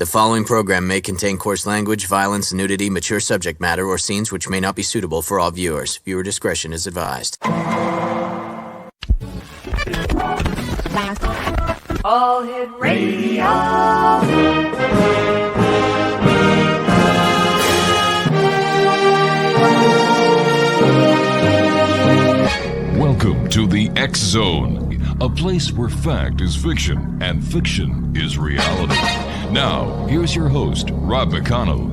The following program may contain coarse language, violence, nudity, mature subject matter, or scenes which may not be suitable for all viewers. Viewer discretion is advised. All Hit Radio. Welcome to the X Zone, a place where fact is fiction and fiction is reality. Now, here's your host, Rob McConnell.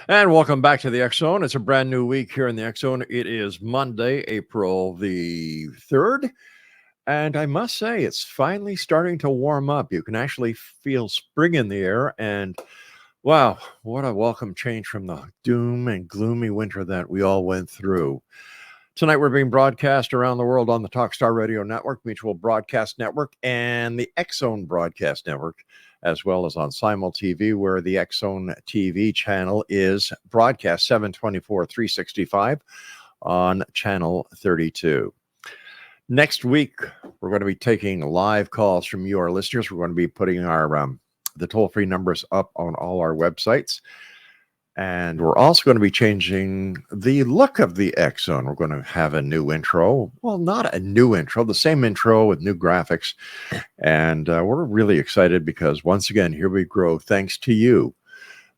And welcome back to the X Zone. It's a brand new week here in the X Zone. It is Monday, April the 3rd. And I must say, it's finally starting to warm up. You can actually feel spring in the air. And wow, what a welcome change from the doom and gloomy winter that we all went through. Tonight, we're being broadcast around the world on the Talkstar Radio Network, Mutual Broadcast Network, and the X Zone Broadcast Network, as well as on Simul TV, where the X Zone TV channel is broadcast 7/24, 365 on channel 32. Next week, we're going to be taking live calls from you, our listeners. We're going to be putting our the toll-free numbers up on all our websites. And we're also going to be changing the look of the X Zone. We're going to have a new intro. Well, not a new intro, the same intro with new graphics. And we're really excited because, once again, here we grow thanks to you,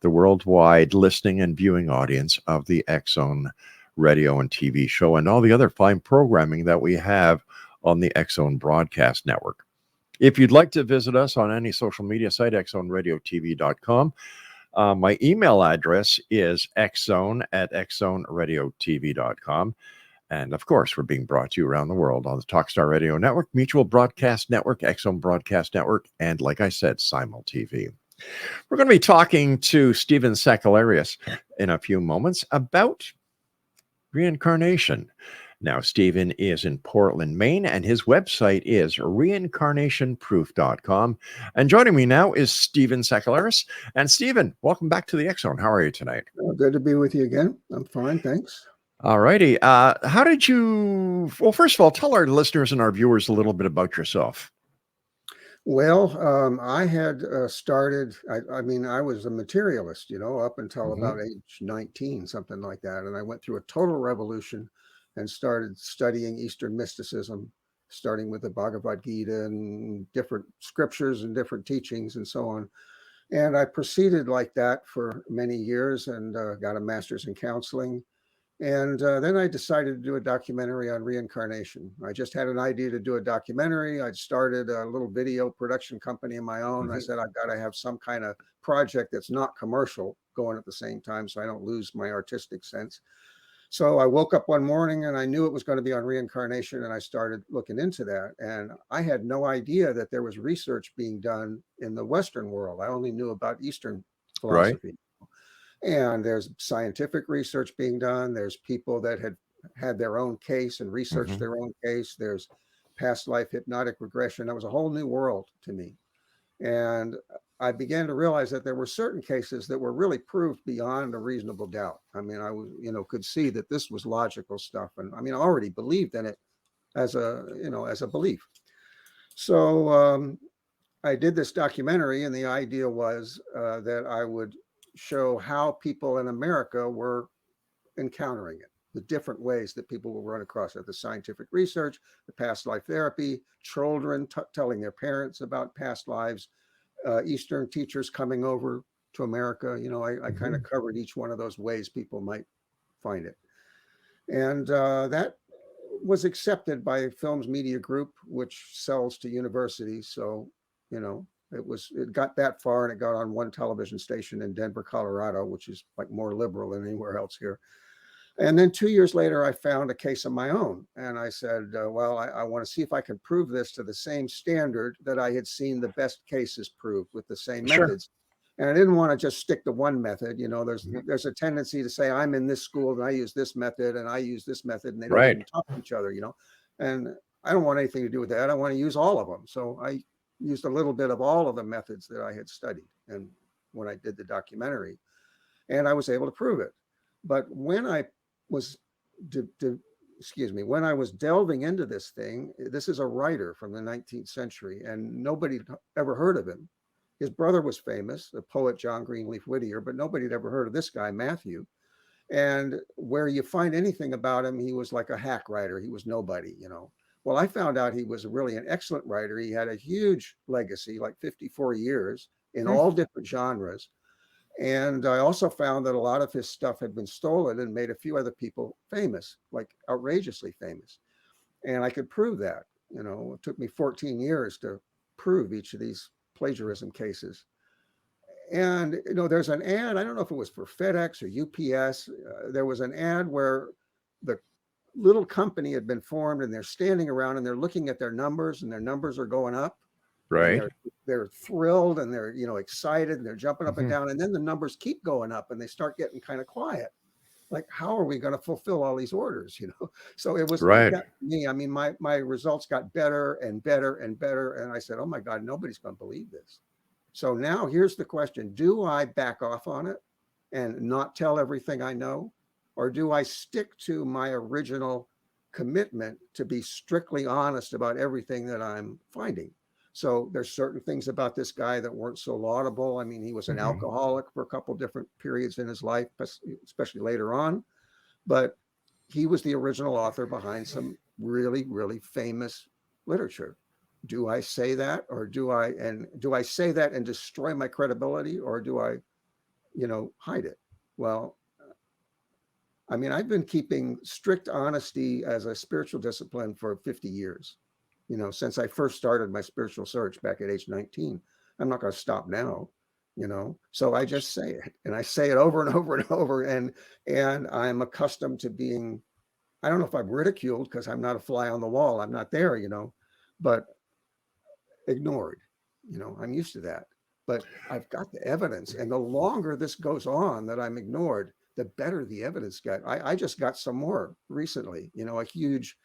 the worldwide listening and viewing audience of the X Zone radio and TV show and all the other fine programming that we have on the X Zone Broadcast Network. If you'd like to visit us on any social media site, xzoneradiotv.com. My email address is xzone@xzoneradiotv.com. And of course, we're being brought to you around the world on the Talkstar Radio Network, Mutual Broadcast Network, X Zone Broadcast Network, and like I said, Simul TV. We're going to be talking to Stephen SAKEALLARIOS in a few moments about reincarnation. Now, Stephen is in Portland, Maine, and his website is reincarnationproof.com. And joining me now is Stephen SAKEALLARIOS. And Stephen, welcome back to the X Zone. How are you tonight? Good to be with you again. I'm fine, thanks. All righty. How did you... Well, first of all, tell our listeners and our viewers a little bit about yourself. Well, I had started, I mean, I was a materialist, up until about age 19, something like that. And I went through a total revolution and started studying Eastern mysticism, starting with the Bhagavad Gita and different scriptures and different teachings and so on. And I proceeded like that for many years and got a master's in counseling. And then I decided to do a documentary on reincarnation. I just had an idea to do a documentary. I'd started a little video production company of my own. I said, I've got to have some kind of project that's not commercial going at the same time so I don't lose my artistic sense. So I woke up one morning and I knew it was going to be on reincarnation, and I started looking into that. And I had no idea that there was research being done in the Western world. I only knew about Eastern philosophy. Right. And there's scientific research being done. There's people that had their own case and researched their own case. There's past life hypnotic regression. That was a whole new world to me. And I began to realize that there were certain cases that were really proved beyond a reasonable doubt. I mean, I was, could see that this was logical stuff. And I mean, I already believed in it as a belief. So I did this documentary, and the idea was that I would show how people in America were encountering it, the different ways that people will run across it, the scientific research, the past life therapy, children telling their parents about past lives, Eastern teachers coming over to America. I kind of covered each one of those ways people might find it. And that was accepted by Films Media Group, which sells to universities. So, it got that far, and it got on one television station in Denver, Colorado, which is like more liberal than anywhere else here. And then 2 years later, I found a case of my own. And I said, I want to see if I can prove this to the same standard that I had seen the best cases proved with the same methods. And I didn't want to just stick to one method. There's a tendency to say, I'm in this school and I use this method and I use this method, and they don't even talk to each other, and I don't want anything to do with that. I want to use all of them. So I used a little bit of all of the methods that I had studied. And when I did the documentary, and I was able to prove it. But when I was excuse me, when I was delving into this thing, this is a writer from the 19th century, and nobody ever heard of him. His brother was famous, the poet John Greenleaf Whittier, but nobody had ever heard of this guy, Matthew. And where you find anything about him, he was like a hack writer. He was nobody, you know. Well, I found out he was really an excellent writer. He had a huge legacy, like 54 years in all different genres. And I also found that a lot of his stuff had been stolen and made a few other people famous, like outrageously famous. And I could prove that. You know, it took me 14 years to prove each of these plagiarism cases. And, you know, there's an ad, I don't know if it was for FedEx or UPS. There was an ad where the little company had been formed and they're standing around and they're looking at their numbers and their numbers are going up. Right. They're thrilled and they're, you know, excited and they're jumping up and down. And then the numbers keep going up and they start getting kind of quiet. Like, how are we going to fulfill all these orders? You know, so it was Right. like that for me. I mean, my results got better and better and better. And I said, oh my God, nobody's going to believe this. So now here's the question. Do I back off on it and not tell everything I know? Or do I stick to my original commitment to be strictly honest about everything that I'm finding? So there's certain things about this guy that weren't so laudable. I mean, he was an alcoholic for a couple of different periods in his life, especially later on. But he was the original author behind some really, really famous literature. Do I say that, or do I say that and destroy my credibility, or do I, you know, hide it? Well, I mean, I've been keeping strict honesty as a spiritual discipline for 50 years, you know, since I first started my spiritual search back at age 19. I'm not going to stop now, you know, so I just say it, and I say it over and over and over. And I'm accustomed to being, I don't know if I'm ridiculed because I'm not a fly on the wall. I'm not there, you know, but ignored. You know, I'm used to that, but I've got the evidence. And the longer this goes on that I'm ignored, the better the evidence got. I just got some more recently, you know, a huge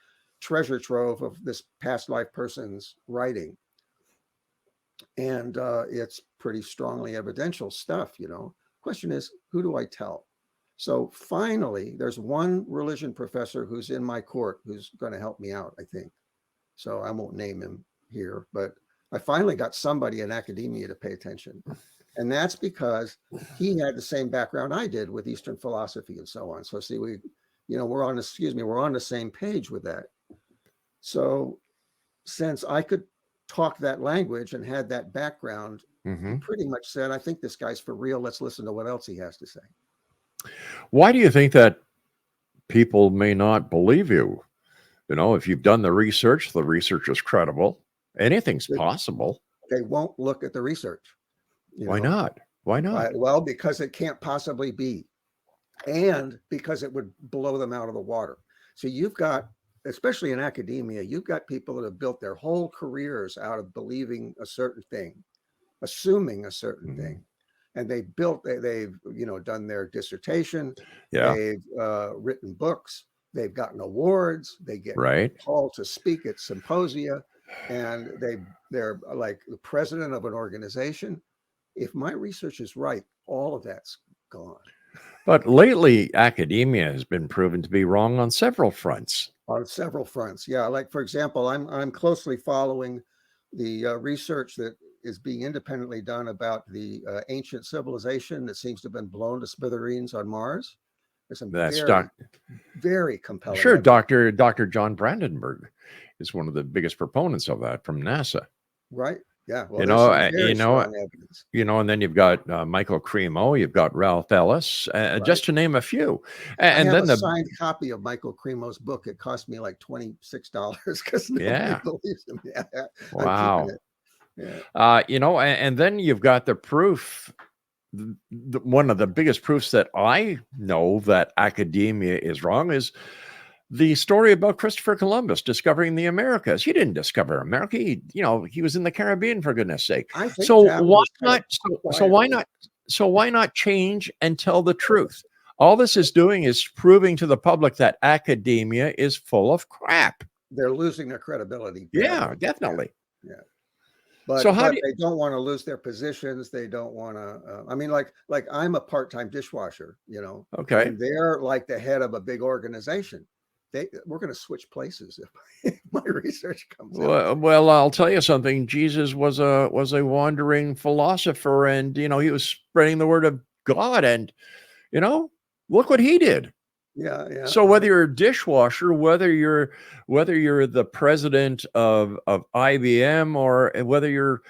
treasure trove of this past life person's writing. And it's pretty strongly evidential stuff, you know. Question is, who do I tell? So finally, there's one religion professor who's in my court who's going to help me out, I think. So I won't name him here, but I finally got somebody in academia to pay attention. And that's because he had the same background I did with Eastern philosophy and so on. So see, we, you know, we're on the same page with that. So since I could talk that language and had that background, he pretty much said, I think this guy's for real. Let's listen to what else he has to say. Why do you think that people may not believe you? You know, if you've done the research is credible. Anything's possible. They won't look at the research. Why not? Why not? Well, because it can't possibly be. And because it would blow them out of the water. So you've got, especially in academia, you've got people that have built their whole careers out of believing a certain thing, assuming a certain thing. And they've you know, done their dissertation. They've written books. They've gotten awards. They get called to speak at symposia. And they're like the president of an organization. If my research is right, all of that's gone. But lately, academia has been proven to be wrong on several fronts. On several fronts, yeah. Like, for example, I'm closely following the research that is being independently done about the ancient civilization that seems to have been blown to smithereens on Mars. There's some very compelling. Sure, Dr. John Brandenburg is one of the biggest proponents of that from NASA. Right. Yeah. Well, evidence. You know, and then you've got Michael Cremo, you've got Ralph Ellis, just to name a few. And I have then a signed copy of Michael Cremo's book. It cost me like $26 because nobody believes him. Yeah. Wow. You know, and then you've got the proof. One of the biggest proofs that I know that academia is wrong is the story about Christopher Columbus discovering the Americas. He didn't discover America. He was in the Caribbean, for goodness sake. So why not change and tell the truth? All this is doing is proving to the public that academia is full of crap. They're losing their credibility. Yeah, definitely. Yeah. But they don't want to lose their positions. They don't want to. I mean, like I'm a part-time dishwasher, you know. Okay. And they're like the head of a big organization. we're going to switch places if my research comes out. Well, I'll tell you something. Jesus was a wandering philosopher, and he was spreading the word of God, and look what he did. Yeah. So whether you're a dishwasher, whether you're the president of IBM, or whether you're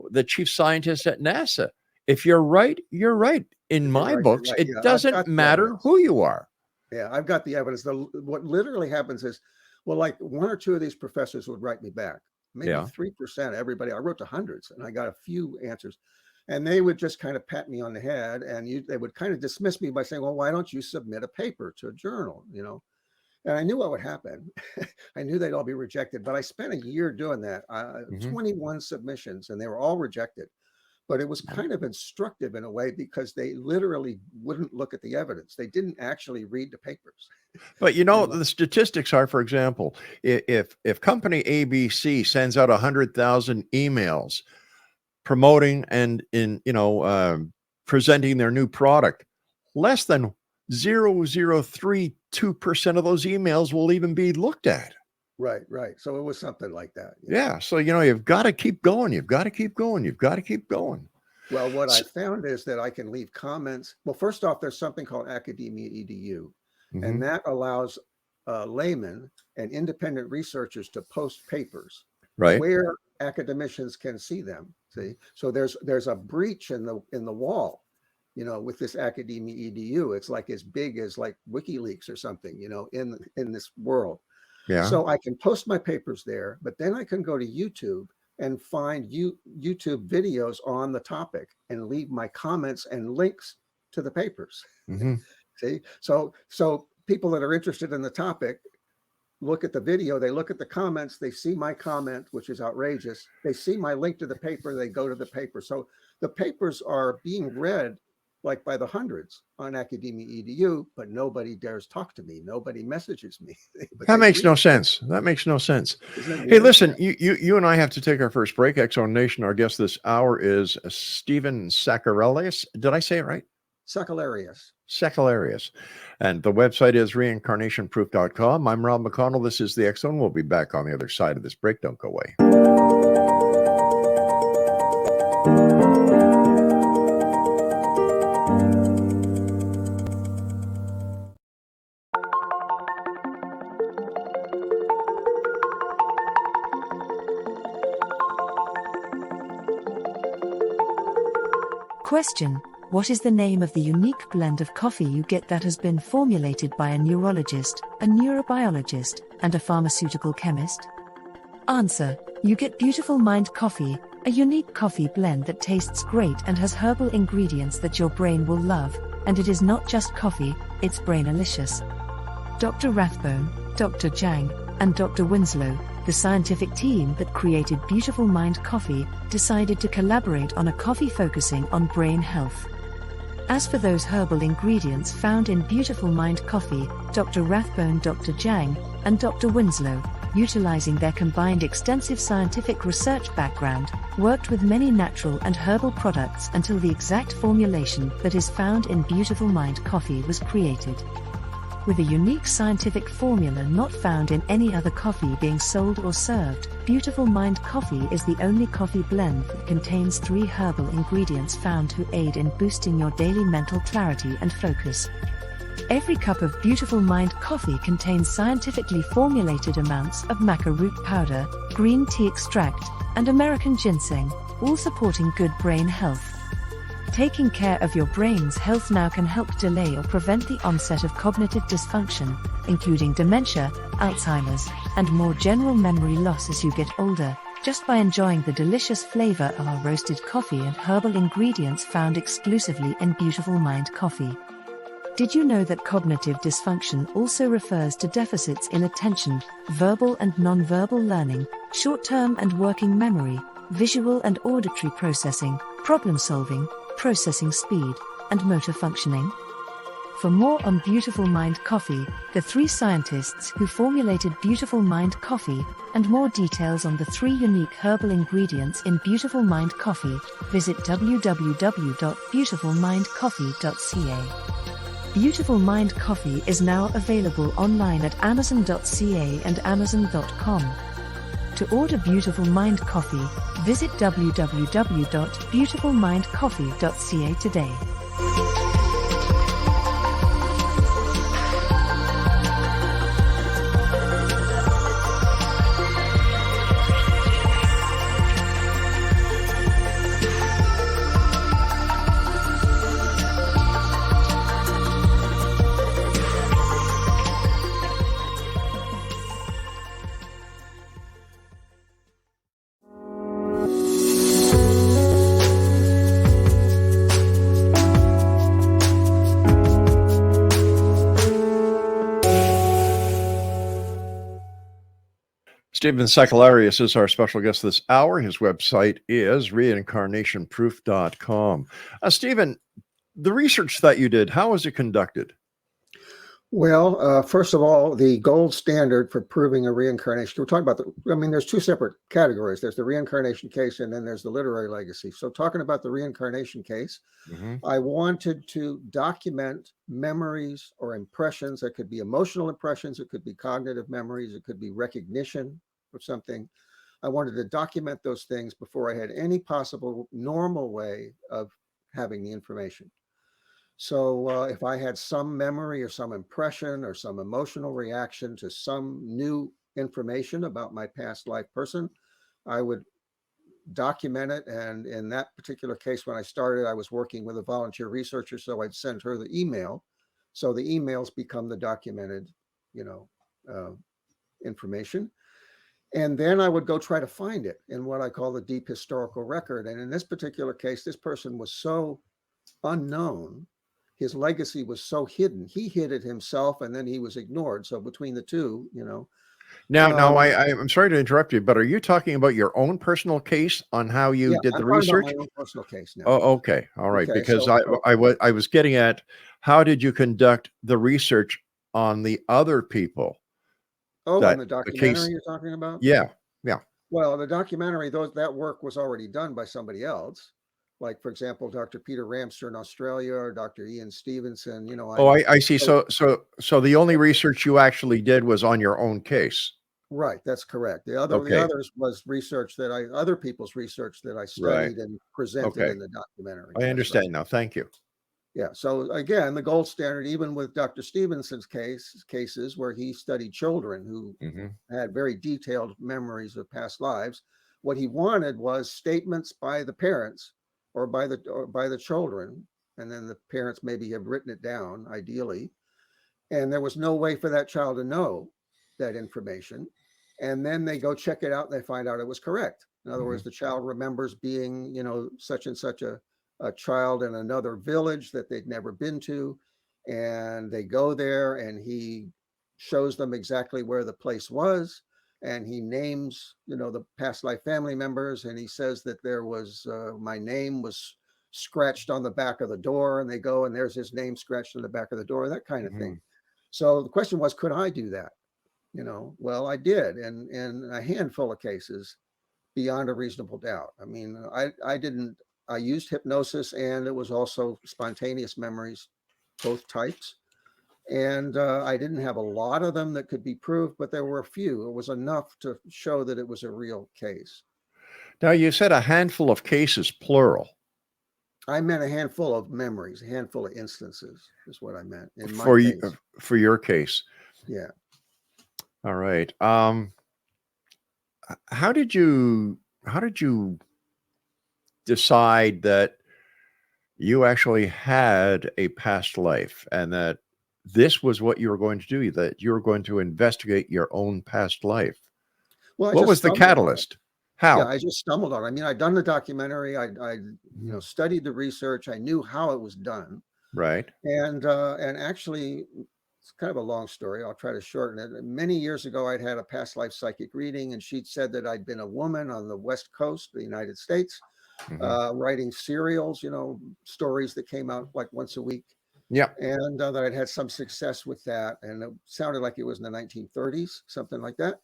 the chief scientist at NASA, if you're right, you're right. In my books, right. it doesn't matter who you are. Yeah, I've got the evidence. What literally happens is, well, like one or two of these professors would write me back. Maybe 3%. Everybody, I wrote to hundreds, and I got a few answers. And they would just kind of pat me on the head, and they would kind of dismiss me by saying, well, why don't you submit a paper to a journal, And I knew what would happen. I knew they'd all be rejected, but I spent a year doing that, 21 submissions, and they were all rejected. But it was kind of instructive in a way, because they literally wouldn't look at the evidence. They didn't actually read the papers. But the statistics are, for example, if company ABC sends out 100,000 emails promoting and presenting their new product, less than 0.032% of those emails will even be looked at. Right. So it was something like that. Yeah. So, you've got to keep going. You've got to keep going. You've got to keep going. Well, what I found is that I can leave comments. Well, first off, there's something called Academia EDU, and that allows laymen and independent researchers to post papers where academicians can see them. See, so there's a breach in the wall, with this Academia EDU. It's like as big as like WikiLeaks or something, in this world. Yeah. So I can post my papers there, but then I can go to YouTube and find YouTube videos on the topic and leave my comments and links to the papers. See, so people that are interested in the topic look at the video, they look at the comments, they see my comment, which is outrageous. They see my link to the paper, they go to the paper. So the papers are being read like by the hundreds on Academia EDU, but nobody dares talk to me. Nobody messages me. That makes no sense. That makes no sense. Hey, listen, you and I have to take our first break. X-Zone Nation, our guest this hour is Stephen SAKEALLARIOS. Did I say it right? SAKEALLARIOS. And the website is reincarnationproof.com. I'm Rob McConnell. This is the X-Zone. We'll be back on the other side of this break. Don't go away. Question: what is the name of the unique blend of coffee you get that has been formulated by a neurologist, a neurobiologist, and a pharmaceutical chemist? Answer: you get Beautiful Mind Coffee, a unique coffee blend that tastes great and has herbal ingredients that your brain will love, and it is not just coffee, it's brainalicious. Dr. Rathbone, Dr. Jang, and Dr. Winslow, the scientific team that created Beautiful Mind Coffee, decided to collaborate on a coffee focusing on brain health. As for those herbal ingredients found in Beautiful Mind Coffee, Dr. Rathbone, Dr. Jang, and Dr. Winslow, utilizing their combined extensive scientific research background, worked with many natural and herbal products until the exact formulation that is found in Beautiful Mind Coffee was created. With a unique scientific formula not found in any other coffee being sold or served, Beautiful Mind Coffee is the only coffee blend that contains 3 herbal ingredients found to aid in boosting your daily mental clarity and focus. Every cup of Beautiful Mind Coffee contains scientifically formulated amounts of maca root powder, green tea extract, and American ginseng, all supporting good brain health. Taking care of your brain's health now can help delay or prevent the onset of cognitive dysfunction, including dementia, Alzheimer's, and more general memory loss as you get older, just by enjoying the delicious flavor of our roasted coffee and herbal ingredients found exclusively in Beautiful Mind Coffee. Did you know that cognitive dysfunction also refers to deficits in attention, verbal and non-verbal learning, short-term and working memory, visual and auditory processing, problem-solving, processing speed, and motor functioning? For more on Beautiful Mind Coffee, the 3 scientists who formulated Beautiful Mind Coffee, and more details on the 3 unique herbal ingredients in Beautiful Mind Coffee, visit www.beautifulmindcoffee.ca. Beautiful Mind Coffee is now available online at amazon.ca and amazon.com. To order Beautiful Mind Coffee, visit www.beautifulmindcoffee.ca today. Stephen SAKEALLARIOS is our special guest this hour. His website is reincarnationproof.com. Stephen, the research that you did, how was it conducted? Well, first of all, the gold standard for proving a reincarnation, we're talking about there's two separate categories. There's the reincarnation case and then there's the literary legacy. So talking about the reincarnation case, I wanted to document memories or impressions. That could be emotional impressions. It could be cognitive memories. It could be recognition of something. I wanted to document those things before I had any possible normal way of having the information. So if I had some memory or some impression or some emotional reaction to some new information about my past life person, I would document it. And in that particular case, when I started, I was working with a volunteer researcher, so I'd send her the email. So the emails become the documented, information. And then I would go try to find it in what I call the deep historical record. And in this particular case, this person was so unknown. His legacy was so hidden. He hid it himself, and then he was ignored. So between the two, Now, I'm sorry to interrupt you, but are you talking about your own personal case on how you did the research? My own personal case now. Oh, okay, all right. Okay, because so I was getting at, how did you conduct the research on the other people? on that the the documentary case? you're talking about? Yeah. Well, the documentary, that work was already done by somebody else. Like, for example, Dr. Peter Ramster in Australia or Dr. Ian Stevenson. Oh, I see. So the only research you actually did was on your own case. Right, that's correct. The Okay. others was research other people's research that I Right. studied and presented Okay. in the documentary. I That's right. understand now. Thank you. Yeah. So again, the gold standard, even with Dr. Stevenson's cases where he studied children who had very detailed memories of past lives, what he wanted was statements by the parents or by the children, and then the parents maybe have written it down, ideally. And there was no way for that child to know that information. And then they go check it out and they find out it was correct. In other words, the child remembers being, such and such a child in another village that they'd never been to. And they go there and he shows them exactly where the place was. And he names, the past life family members. And he says that there was, my name was scratched on the back of the door. And they go and there's his name scratched on the back of the door, that kind of thing. So the question was, could I do that? Well, I did. And in a handful of cases, beyond a reasonable doubt. I mean, I used hypnosis, and it was also spontaneous memories, both types. And I didn't have a lot of them that could be proved, but there were a few. It was enough to show that it was a real case. Now, you said a handful of cases, plural. I meant a handful of memories, a handful of instances is what I meant in my For case. for your case. Yeah. All right. How did you decide that you actually had a past life and that this was what you were going to do, that you were going to investigate your own past life? Well, what was the catalyst? How? Yeah, I just stumbled on it. I mean, I'd done the documentary. I studied the research. I knew how it was done. Right. And actually, it's kind of a long story. I'll try to shorten it. Many years ago, I'd had a past life psychic reading, and she'd said that I'd been a woman on the West Coast of the United States, writing serials, stories that came out like once a week. Yeah. And that I'd had some success with that. And it sounded like it was in the 1930s, something like that.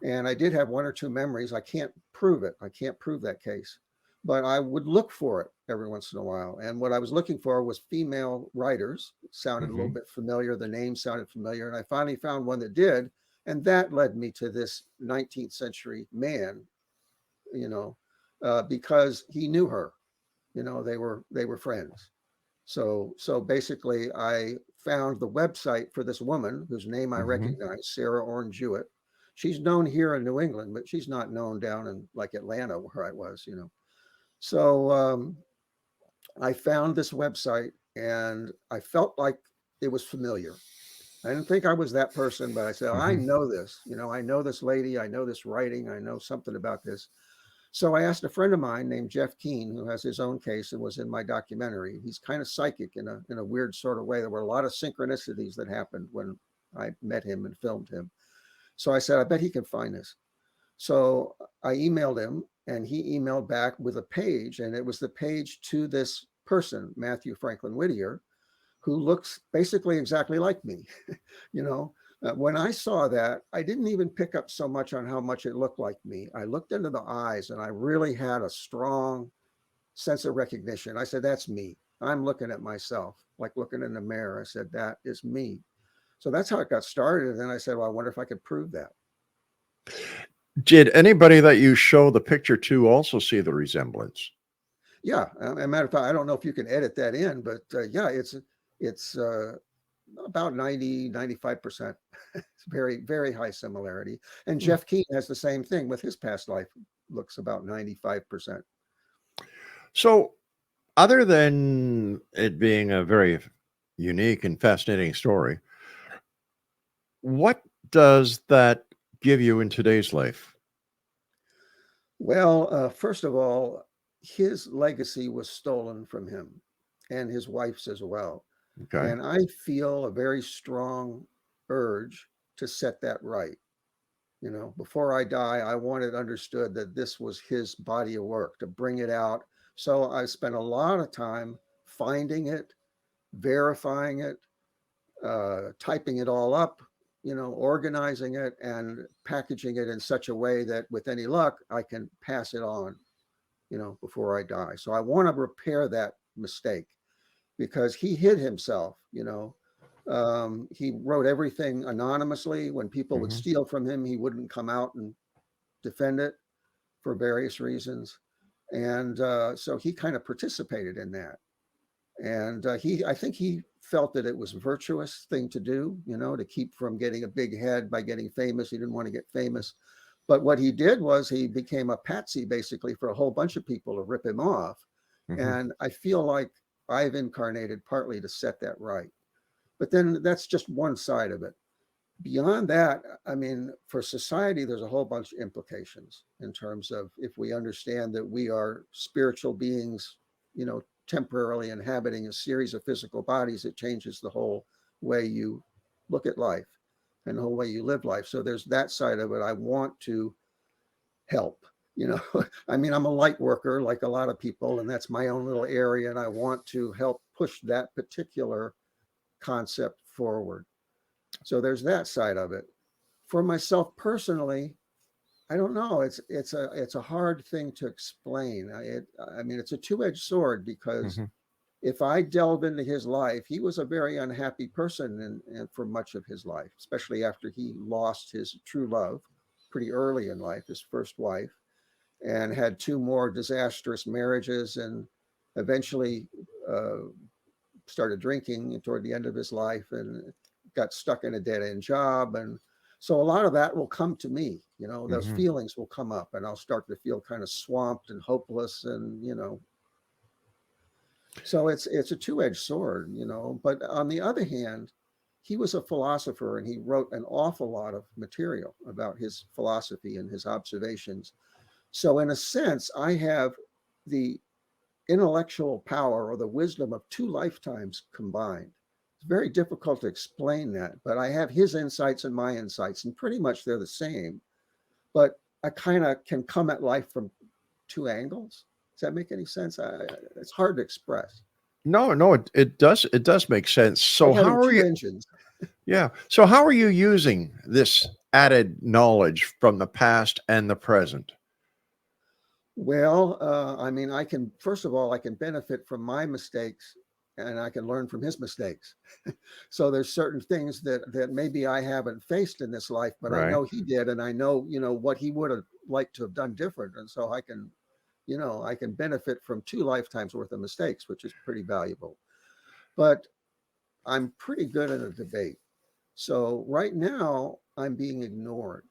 And I did have one or two memories. I can't prove it. I can't prove that case. but I would look for it every once in a while. And what I was looking for was female writers. It sounded a little bit familiar. The name sounded familiar. And I finally found one that did. And that led me to this 19th century man, because he knew her. They were friends. So basically, I found the website for this woman whose name I recognize, Sarah Orne Jewett. She's known here in New England, but she's not known down in like Atlanta where I was. So I found this website and I felt like it was familiar. I didn't think I was that person, but I said, I know this. I know this lady. I know this writing. I know something about this. So I asked a friend of mine named Jeff Keane, who has his own case and was in my documentary. He's kind of psychic in a weird sort of way. There were a lot of synchronicities that happened when I met him and filmed him. So I said, I bet he can find this. So I emailed him and he emailed back with a page, and it was the page to this person, Matthew Franklin Whittier, who looks basically exactly like me. When I saw that, I didn't even pick up so much on how much it looked like me. I looked into the eyes and I really had a strong sense of recognition. I said, that's me. I'm looking at myself, like looking in the mirror. I said, that is me. So that's how it got started. And then I said, well, I wonder if I could prove that. Did anybody that you show the picture to also see the resemblance? Yeah. As a matter of fact, I don't know if you can edit that in, but yeah, it's about 95%. It's very, very high similarity. And Jeff Keane has the same thing with his past life. Looks about 95%. So other than it being a very unique and fascinating story, what does that give you in today's life? Well, first of all, his legacy was stolen from him and his wife's as well. Okay. And I feel a very strong urge to set that right. Before I die, I want it understood that this was his body of work, to bring it out. So I spent a lot of time finding it, verifying it, typing it all up, organizing it and packaging it in such a way that with any luck, I can pass it on, before I die. So I want to repair that mistake because he hid himself, he wrote everything anonymously. When people would steal from him, he wouldn't come out and defend it for various reasons. And so he kind of participated in that. And I think he felt that it was a virtuous thing to do, to keep from getting a big head by getting famous. He didn't want to get famous. But what he did was he became a patsy basically for a whole bunch of people to rip him off. And I feel like I've incarnated partly to set that right. But then that's just one side of it. Beyond that, I mean, for society, there's a whole bunch of implications in terms of if we understand that we are spiritual beings, temporarily inhabiting a series of physical bodies, it changes the whole way you look at life and the whole way you live life. So there's that side of it. I want to help, I mean, I'm a light worker like a lot of people, and that's my own little area. And I want to help push that particular concept forward. So there's that side of it. For myself personally, I don't know. It's a hard thing to explain. I mean, it's a two-edged sword because if I delve into his life, he was a very unhappy person and for much of his life, especially after he lost his true love pretty early in life, his first wife, and had two more disastrous marriages, and eventually started drinking toward the end of his life and got stuck in a dead-end job. And so a lot of that will come to me, those feelings will come up and I'll start to feel kind of swamped and hopeless. And, so it's a two-edged sword, but on the other hand, he was a philosopher and he wrote an awful lot of material about his philosophy and his observations. So in a sense, I have the intellectual power or the wisdom of two lifetimes combined. It's very difficult to explain that, but I have his insights and my insights, and pretty much they're the same, but I kind of can come at life from two angles. Does that make any sense? It's hard to express. No, it does make sense. So like how are you? Engines. Yeah. So how are you using this added knowledge from the past and the present? Well, I mean, first of all, I can benefit from my mistakes and I can learn from his mistakes. So there's certain things that maybe I haven't faced in this life, but I Right. know he did, and I know, what he would have liked to have done different. And so I can benefit from 2 lifetimes worth of mistakes, which is pretty valuable. But I'm pretty good at a debate. So right now I'm being ignored.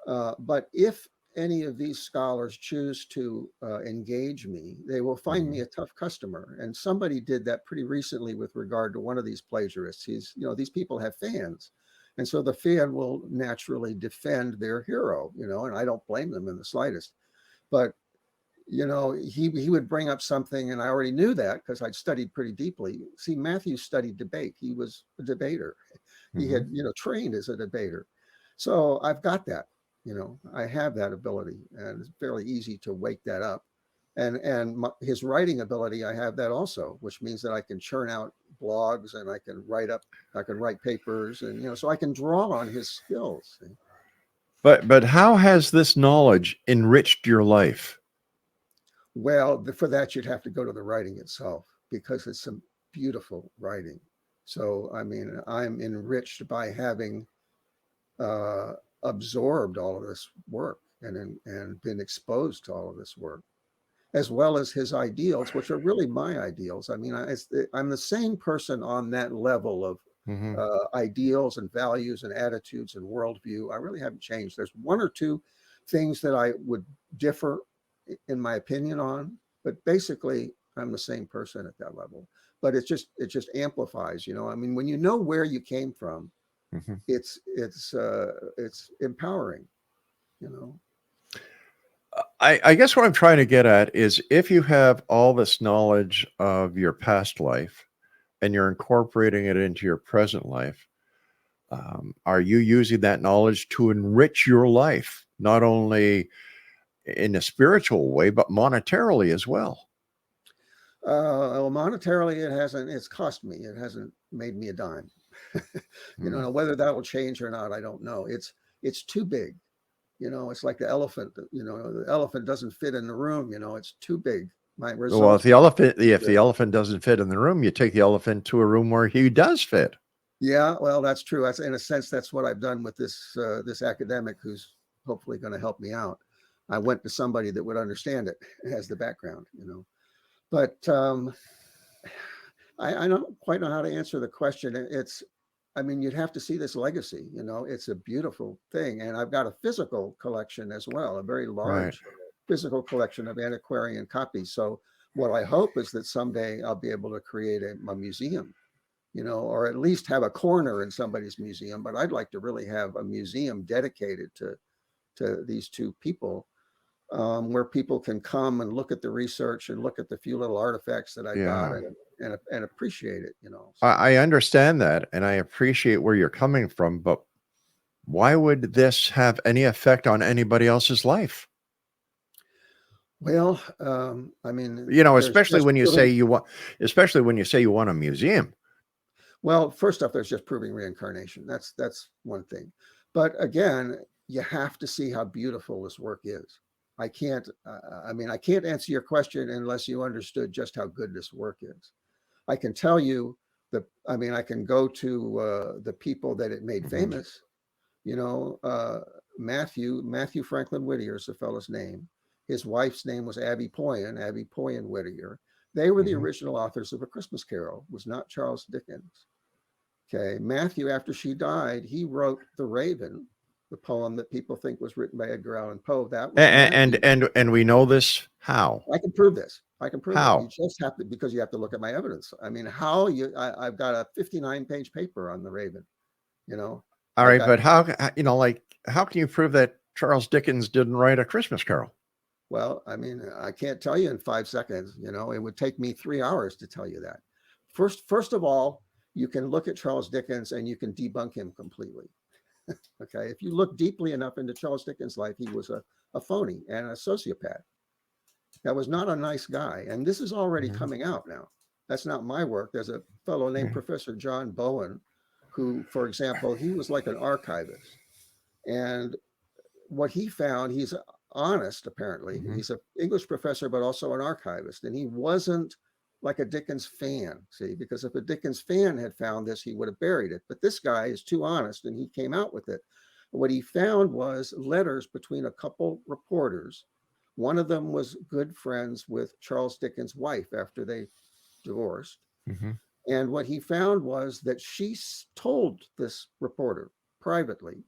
But if any of these scholars choose to engage me, they will find me Mhm. a tough customer. And somebody did that pretty recently with regard to one of these plagiarists. These people have fans. And so the fan will naturally defend their hero, and I don't blame them in the slightest. But, he would bring up something, and I already knew that because I'd studied pretty deeply. See, Matthew studied debate. He was a debater. He Mhm. had, trained as a debater. So I've got that, I have that ability, and it's fairly easy to wake that up. And his writing ability, I have that also, which means that I can churn out blogs and I can write papers, and so I can draw on his skills. See? But how has this knowledge enriched your life? Well, for that you'd have to go to the writing itself because it's some beautiful writing. So I mean, I'm enriched by having uh, absorbed all of this work and been exposed to all of this work, as well as his ideals, which are really my ideals. I mean, I'm the same person on that level of Mhm. ideals and values and attitudes and worldview. I really haven't changed. There's one or two things that I would differ in my opinion on, but basically I'm the same person at that level. But it just amplifies. I mean, when you know where you came from, Mhm. it's empowering, you know. I guess what I'm trying to get at is if you have all this knowledge of your past life and you're incorporating it into your present life, are you using that knowledge to enrich your life, not only in a spiritual way, but monetarily as well? Well, monetarily, it's cost me. It hasn't made me a dime. Mm. Whether that'll change or not, I don't know. It's too big. It's like the elephant. The elephant doesn't fit in the room. It's too big. My Well, if results the are elephant too if the big. elephant doesn't fit in the room, you take the elephant to a room where he does fit. Yeah, well, that's true. That's in a sense, that's what I've done with this academic who's hopefully going to help me out. I went to somebody that would understand it as the background. But I don't quite know how to answer the question. I mean, you'd have to see this legacy. It's a beautiful thing, and I've got a physical collection as well, a very Right. large physical collection of antiquarian copies. So what I hope is that someday I'll be able to create a museum, or at least have a corner in somebody's museum. But I'd like to really have a museum dedicated to these two people, where people can come and look at the research and look at the few little artifacts that I've got, Yeah. and appreciate it. So I understand that, and I appreciate where you're coming from, but why would this have any effect on anybody else's life? well, I mean, You know, there's just proving. especially when you say you want a museum. Well, first off, there's just proving reincarnation. That's one thing, but again, you have to see how beautiful this work is. I can't. I mean, I can't answer your question unless you understood just how good this work is. I can tell you I mean, I can go to the people that it made Mhm. famous. You know, uh, Matthew Franklin Whittier is the fellow's name. His wife's name was Abby Poyen Whittier. They were the Mhm. original authors of A Christmas Carol. It was not Charles Dickens. Okay, Matthew, after she died, he wrote The Raven, the poem that people think was written by Edgar Allan Poe. That was And Matthew. and we know this how? I can prove this. I can prove it. You How? just have to, because you have to look at my evidence. I mean, how I've got a 59-page paper on The Raven. You know, All I've right, got but how can you prove that Charles Dickens didn't write A Christmas Carol? Well, I mean, I can't tell you in 5 seconds. It would take me 3 hours to tell you that. First of all, you can look at Charles Dickens and you can debunk him completely. Okay, if you look deeply enough into Charles Dickens' life, he was a phony and a sociopath. That was not a nice guy, and this is already Mhm. coming out now. That's not my work. There's a fellow named Yeah. Professor John Bowen, who, for example, he was like an archivist, and what he found, he's honest, apparently. He's an English professor, but also an archivist. And he wasn't like a Dickens fan, see, because if a Dickens fan had found this, he would have buried it. But this guy is too honest, and he came out with it. What he found was letters between a couple reporters. One of them was good friends with Charles Dickens' wife after they divorced. And what he found was that she told this reporter privately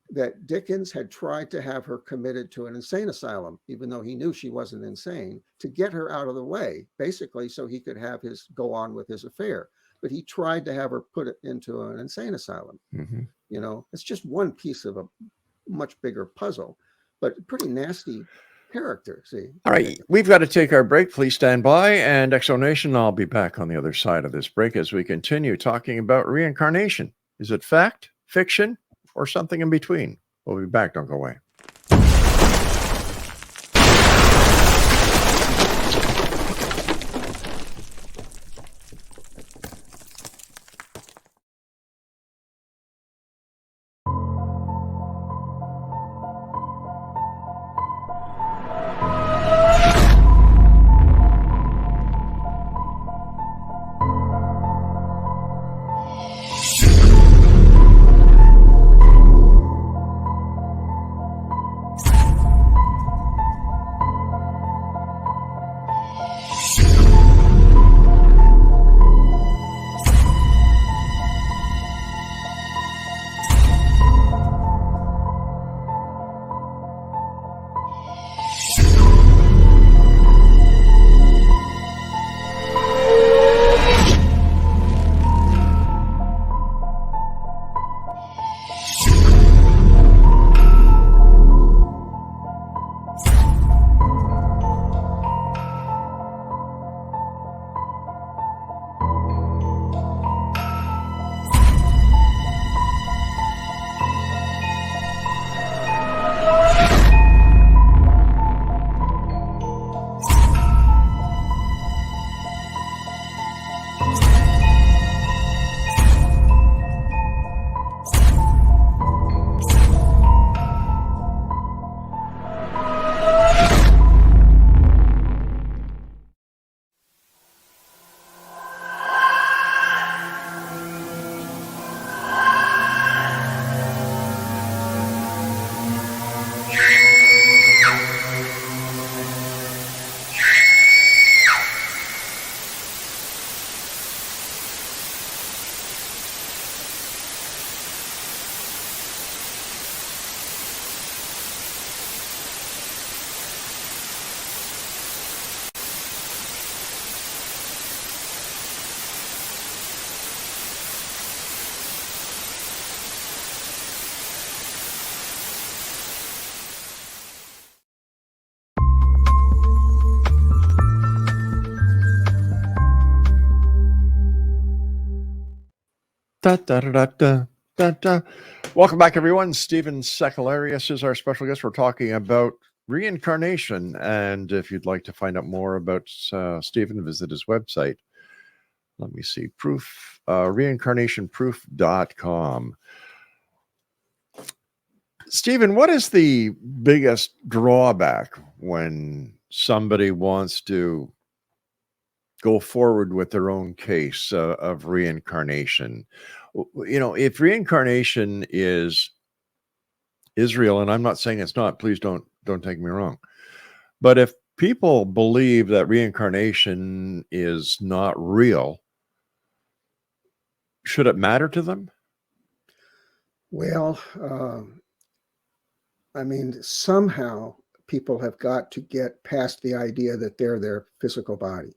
that Dickens had tried to have her committed to an insane asylum, even though he knew she wasn't insane, to get her out of the way, basically so he could have go on with his affair. But he tried to have her put it into an insane asylum. You know, it's just one piece of a much bigger puzzle, but pretty nasty character. See. All right, we've got to take our break. Please stand by. And Exonation, I'll be back on the other side of this break as we continue talking about reincarnation. Is it fact, fiction, or something in between? We'll be back. Don't go away. Da, da, da, da, da, da, da. Welcome back, everyone. Stephen SAKEALLARIOS is our special guest. We're talking about reincarnation. And if you'd like to find out more about Stephen, visit his website. Let me see. Reincarnationproof.com. Stephen, what is the biggest drawback when somebody wants to go forward with their own case of reincarnation? You know, if reincarnation is real, and I'm not saying it's not, please don't take me wrong, but if people believe that reincarnation is not real, should it matter to them? Well, I mean, somehow people have got to get past the idea that they're their physical body.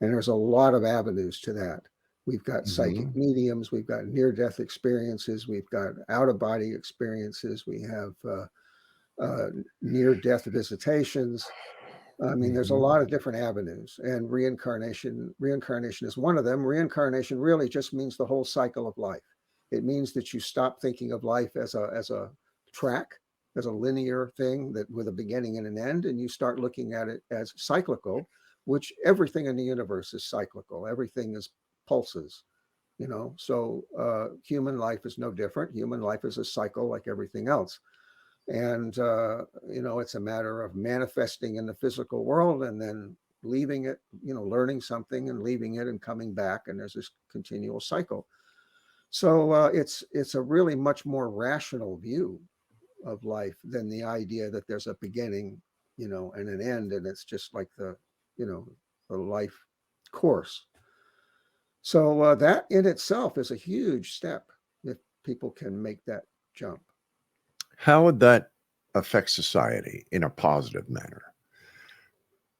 And there's a lot of avenues to that. We've got psychic mediums, we've got near-death experiences, we've got out-of-body experiences, we have near-death visitations. I mean, there's a lot of different avenues, and reincarnation is one of them. Reincarnation really just means the whole cycle of life. It means that you stop thinking of life as a track, as a linear thing that with a beginning and an end, and you start looking at it as cyclical, which everything in the universe is cyclical. Everything is pulses, you know. So human life is no different. Human life is a cycle like everything else. And, it's a matter of manifesting in the physical world and then leaving it, learning something and leaving it and coming back. And there's this continual cycle. So it's a really much more rational view of life than the idea that there's a beginning, and an end. And it's just like the life course. So that in itself is a huge step if people can make that jump. How would that affect society in a positive manner?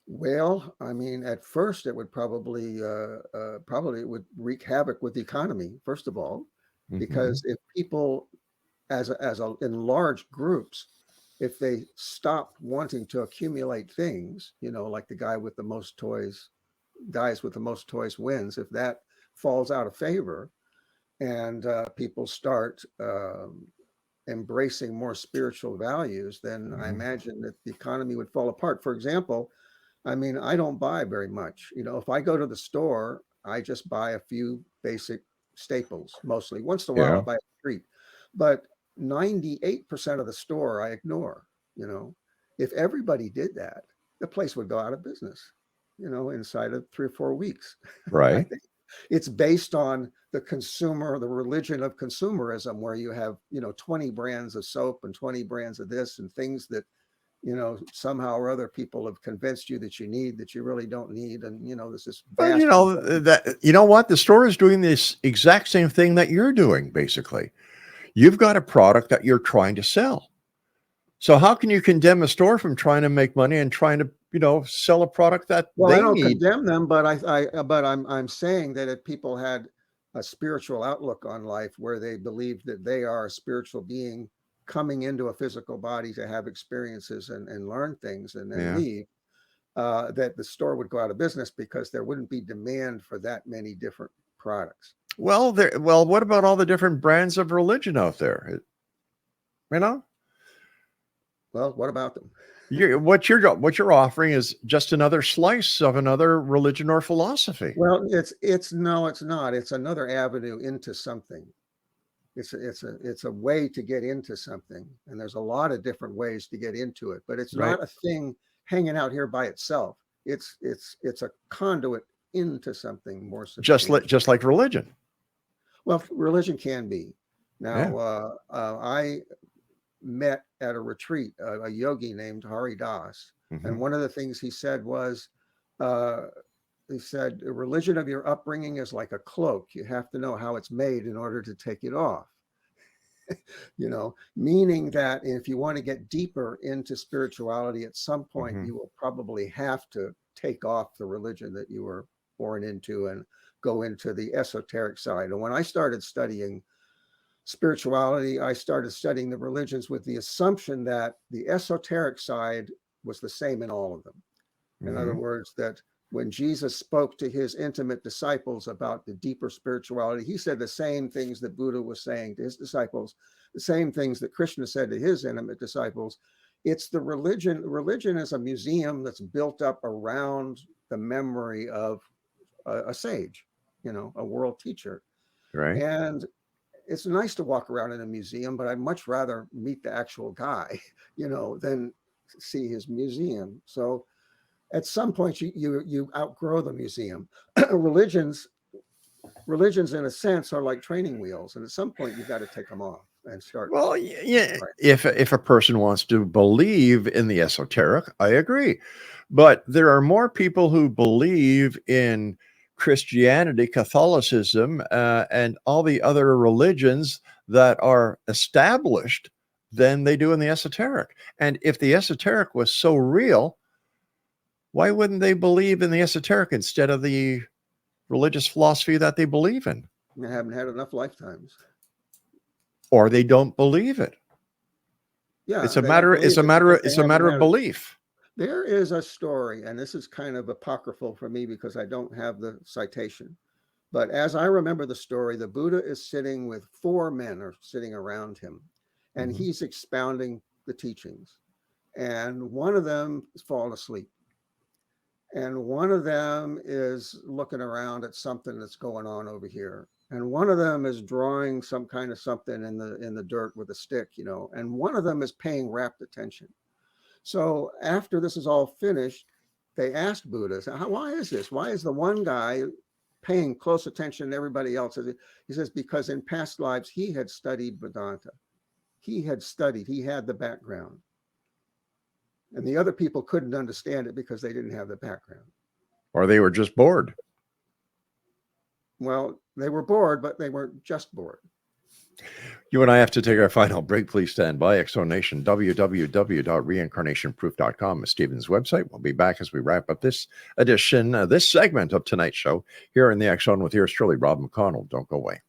Well, I mean, at first it would probably it would wreak havoc with the economy, first of all, Mhm. because if people in large groups, if they stop wanting to accumulate things, like the guy with the most toys dies with the most toys wins, if that falls out of favor and people start embracing more spiritual values, then I Mhm. imagine that the economy would fall apart. For example, I mean, I don't buy very much. If I go to the store, I just buy a few basic staples mostly. Once in a while, I'll Yeah, buy a treat, but 98% of the store I ignore. You know, if everybody did that, the place would go out of business, inside of 3 or 4 weeks. I right. think it's based on the religion of consumerism, where you have, 20 brands of soap and 20 brands of this and things that somehow or other people have convinced you that you need, that you really don't need. And, there's this Well, vast majority. you know what? The store is doing this exact same thing that you're doing, basically. You've got a product that you're trying to sell. So how can you condemn a store from trying to make money and trying to, sell a product that Well, I they don't need? condemn them, but I'm saying that if people had a spiritual outlook on life where they believe that they are a spiritual being coming into a physical body to have experiences and learn things and then Yeah. leave, that the store would go out of business because there wouldn't be demand for that many different products. Well, what about all the different brands of religion out there? You know, Well, what about them? what you're offering is just another slice of another religion or philosophy. Well, it's no, it's not. It's another avenue into something. It's a way to get into something, and there's a lot of different ways to get into it. But it's Right. not a thing hanging out here by itself. It's a conduit into something more substantial. Just like religion. Well, religion can be. Yeah. Now, I met at a retreat a yogi named Hari Das, and Mhm. one of the things he said was, uh, he said, the religion of your upbringing is like a cloak. You have to know how it's made in order to take it off. Meaning that if you want to get deeper into spirituality, at some point, Mhm. you will probably have to take off the religion that you were born into and go into the esoteric side. And when I started studying spirituality, I started studying the religions with the assumption that the esoteric side was the same in all of them. In other Mhm. words, that when Jesus spoke to his intimate disciples about the deeper spirituality, he said the same things that Buddha was saying to his disciples, the same things that Krishna said to his intimate disciples. It's the religion. Religion is a museum that's built up around the memory of a sage, a world teacher. Right. And it's nice to walk around in a museum, but I'd much rather meet the actual guy, than see his museum. So at some point you outgrow the museum. religions religions in a sense are like training wheels, and at some point you've got to take them off and start. Well, yeah, Right. if a person wants to believe in the esoteric, I agree. But there are more people who believe in Christianity, Catholicism, and all the other religions that are established than they do in the esoteric. And if the esoteric was so real, why wouldn't they believe in the esoteric instead of the religious philosophy that they believe in? I haven't had enough lifetimes. Or they don't believe it. Yeah, they don't believe it because they It's a haven't matter of had it. belief. There is a story, and this is kind of apocryphal for me because I don't have the citation. But as I remember the story, the Buddha is sitting with four men are sitting around him, and Mhm. he's expounding the teachings. And one of them is fallen asleep. And one of them is looking around at something that's going on over here. and one of them is drawing some kind of something in the dirt with a stick, and one of them is paying rapt attention. So after this is all finished, they asked Buddha, why is this? Why is the one guy paying close attention to everybody else? He says, because in past lives, he had studied Vedanta. He had the background. And the other people couldn't understand it because they didn't have the background. Or they were just bored. Well, they were bored, but they weren't just bored. You and I have to take our final break. Please stand by. Exonation, www.reincarnationproof.com is Stephen's website. We'll be back as we wrap up this edition, this segment of tonight's show here in the X Zone with yours truly, Rob McConnell. Don't go away.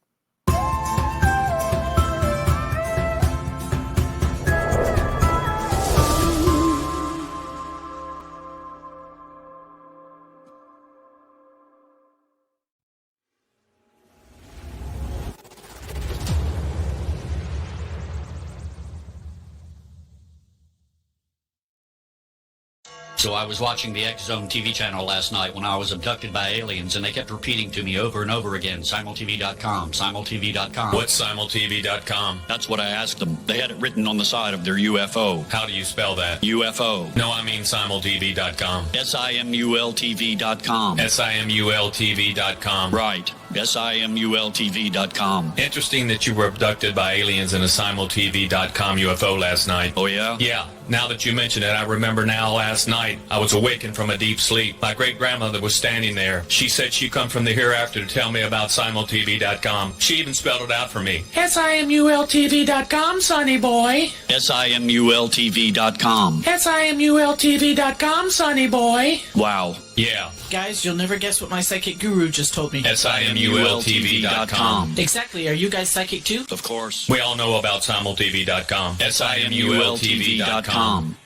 So I was watching the X Zone TV channel last night when I was abducted by aliens, and they kept repeating to me over and over again, simultv.com, simultv.com. What's simultv.com? That's what I asked them. They had it written on the side of their UFO. How do you spell that? UFO. No, I mean simultv.com. simultv.com. simultv.com. Right. simultv.com. Interesting that you were abducted by aliens in a simultv.com UFO last night. Oh, yeah? Yeah. Now that you mention it, I remember now last night I was awakened from a deep sleep. My great-grandmother was standing there. She said she'd come from the hereafter to tell me about simultv.com. She even spelled it out for me. simultv.com, sonny boy. simultv.com. simultv.com, sonny boy. Wow. Yeah. Guys, you'll never guess what my psychic guru just told me. simultv.com. Exactly. Are you guys psychic too? Of course. We all know about simultv.com. simultv.com.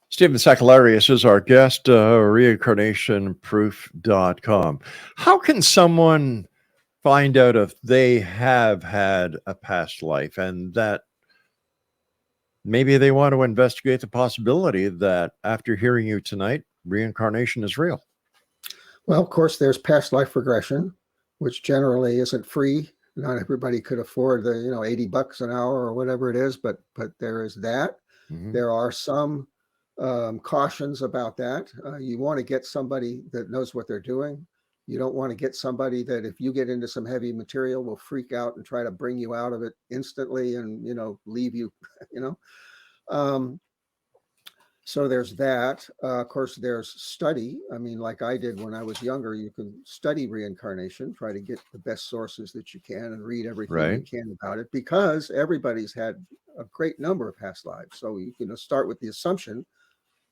Stephen SAKEALLARIOS is our guest, reincarnationproof.com. How can someone find out if they have had a past life and that maybe they want to investigate the possibility that after hearing you tonight, reincarnation is real? Well, of course, there's past life regression, which generally isn't free. Not everybody could afford the, $80 an hour or whatever it is, but there is that. Mm-hmm. There are some cautions about that. You want to get somebody that knows what they're doing. You don't want to get somebody that, if you get into some heavy material, will freak out and try to bring you out of it instantly and, leave you, So there's that. Of course, there's study. I mean, like I did when I was younger, you can study reincarnation, try to get the best sources that you can and read everything you can about it, because everybody's had a great number of past lives. So you can start with the assumption,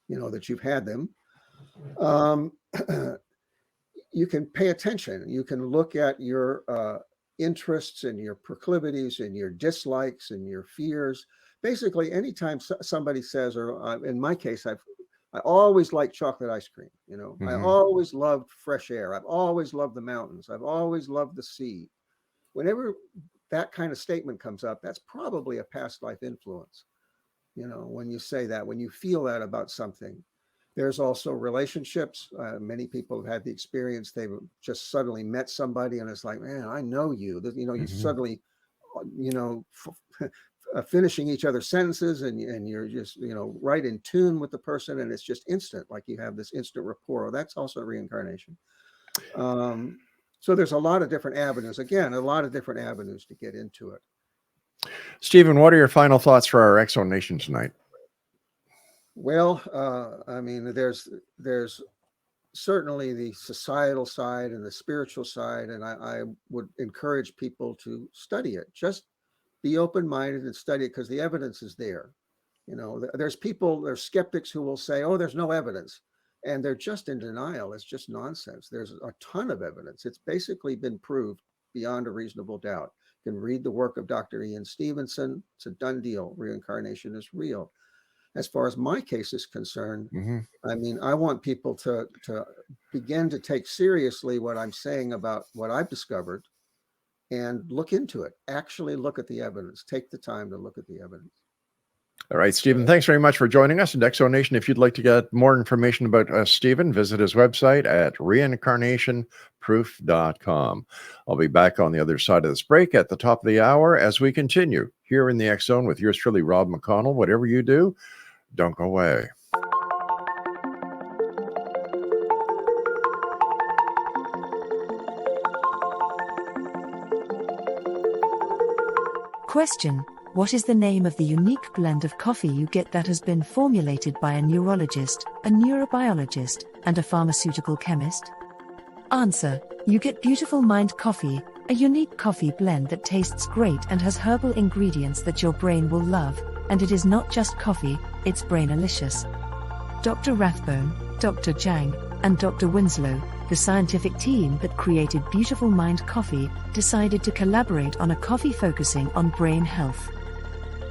that you've had them. You can pay attention. You can look at your interests and your proclivities and your dislikes and your fears. Basically, anytime somebody says, or in my case, I always liked chocolate ice cream. Mm-hmm. I always loved fresh air. I've always loved the mountains. I've always loved the sea. Whenever that kind of statement comes up, that's probably a past life influence. When you say that, when you feel that about something. There's also relationships. Many people have had the experience. They've just suddenly met somebody and it's like, man, I know you. You Mm-hmm. suddenly, finishing each other's sentences and you're just, right in tune with the person, and it's just instant, like you have this instant rapport. That's also reincarnation. So there's a lot of different avenues. Again, a lot of different avenues to get into it. Stephen, what are your final thoughts for our X Zone Nation tonight? Well, I mean, there's certainly the societal side and the spiritual side, and I would encourage people to study it. Just be open-minded and study it, because the evidence is there. There's skeptics who will say, oh, there's no evidence, and they're just in denial. It's just nonsense. There's a ton of evidence. It's basically been proved beyond a reasonable doubt. You can read the work of Dr. Ian Stevenson. It's a done deal. Reincarnation is real. as far as my case is concerned, Mm-hmm. I mean, I want people to begin to take seriously what I'm saying about what I've discovered and look into it. Actually look at the evidence. Take the time to look at the evidence. All right, Stephen, thanks very much for joining us. And Exonation, if you'd like to get more information about Stephen, visit his website at reincarnationproof.com. I'll be back on the other side of this break at the top of the hour as we continue here in the X Zone with yours truly, Rob McConnell. Whatever you do, don't go away. Question: what is the name of the unique blend of coffee you get that has been formulated by a neurologist, a neurobiologist, and a pharmaceutical chemist? Answer: you get Beautiful Mind Coffee, a unique coffee blend that tastes great and has herbal ingredients that your brain will love, and it is not just coffee, it's brainalicious. Dr. Rathbone, Dr. Jang, and Dr. Winslow, the scientific team that created Beautiful Mind Coffee, decided to collaborate on a coffee focusing on brain health.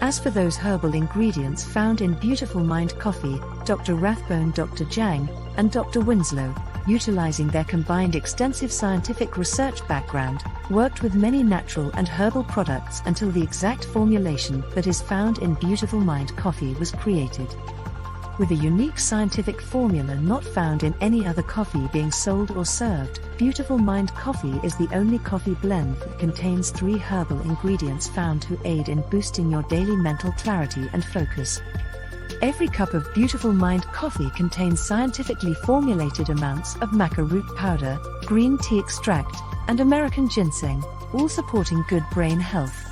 As for those herbal ingredients found in Beautiful Mind Coffee, Dr. Rathbone, Dr. Jang, and Dr. Winslow, utilizing their combined extensive scientific research background, worked with many natural and herbal products until the exact formulation that is found in Beautiful Mind Coffee was created. With a unique scientific formula not found in any other coffee being sold or served, Beautiful Mind Coffee is the only coffee blend that contains 3 herbal ingredients found to aid in boosting your daily mental clarity and focus. Every cup of Beautiful Mind Coffee contains scientifically formulated amounts of maca root powder, green tea extract, and American ginseng, all supporting good brain health.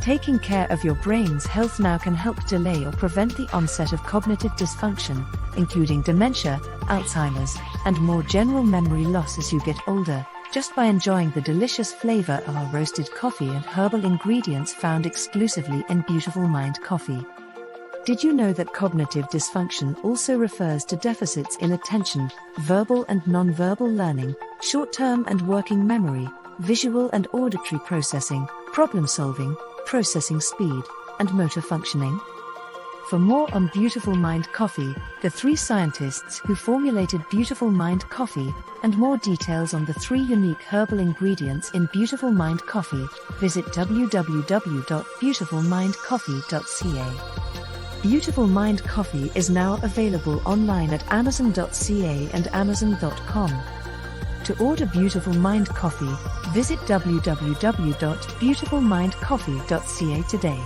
Taking care of your brain's health now can help delay or prevent the onset of cognitive dysfunction, including dementia, Alzheimer's, and more general memory loss as you get older, just by enjoying the delicious flavor of our roasted coffee and herbal ingredients found exclusively in Beautiful Mind Coffee. Did you know that cognitive dysfunction also refers to deficits in attention, verbal and nonverbal learning, short-term and working memory, visual and auditory processing, problem-solving, processing speed, and motor functioning? For more on Beautiful Mind Coffee, the 3 scientists who formulated Beautiful Mind Coffee, and more details on the 3 unique herbal ingredients in Beautiful Mind Coffee, visit www.beautifulmindcoffee.ca. Beautiful Mind Coffee is now available online at amazon.ca and amazon.com. To order Beautiful Mind Coffee, visit www.beautifulmindcoffee.ca today.